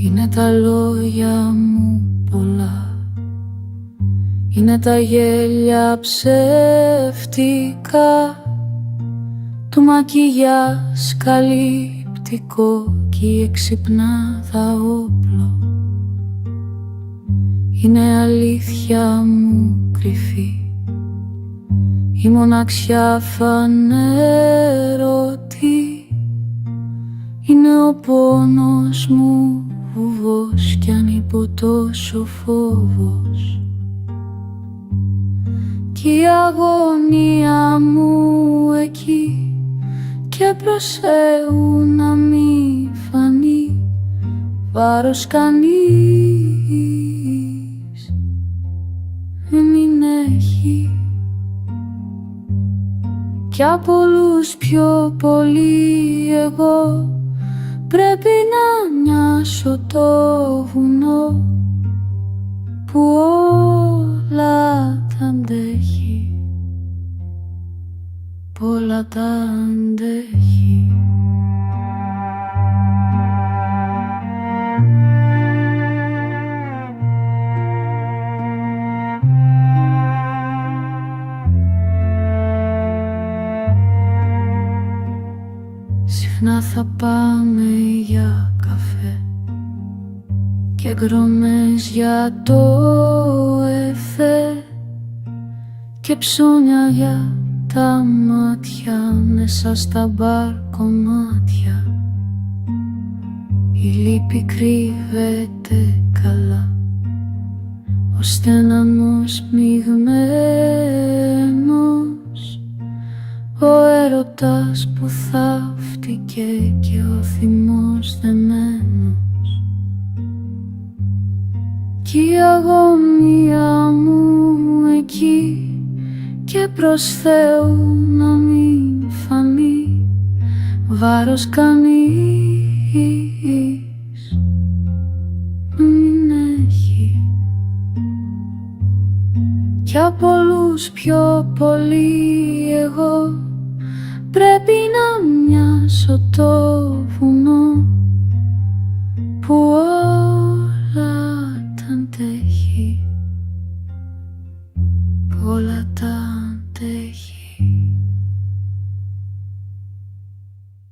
Είναι τα λόγια μου πολλά, είναι τα γέλια ψεύτικα, το μακιγιάζ καλυπτικό κι η εξυπνάδα όπλο. Είναι αλήθεια μου κρυφή, η μοναξιά φανερωτή. Είναι ο πόνος μου βουβός κι ανυποτός ο φόβος, κι η αγωνία μου εκεί, και προς Θεού να μη φανεί βάρος κανείς μην έχει. Κι απ' όλους πιο πολύ εγώ πρέπει να νοιάσω το βουνό που όλα τα αντέχει, που όλα τα αντέχει. Συχνά θα πάμε για καφέ και γκρομές για το εφέ και ψώνια για τα μάτια μέσα στα μπαρ κομμάτια. Η λύπη κρύβεται καλά ο στενανός μειγμένος, ο έρωτας που θαύτηκε και ο θυμός δεμένος, κι η αγωνία μου εκεί, και προς Θεού να μην φανεί βάρος κανείς μην έχει. Κι απ' όλους πιο πολύ εγώ πρέπει να μοιάσω το βουνό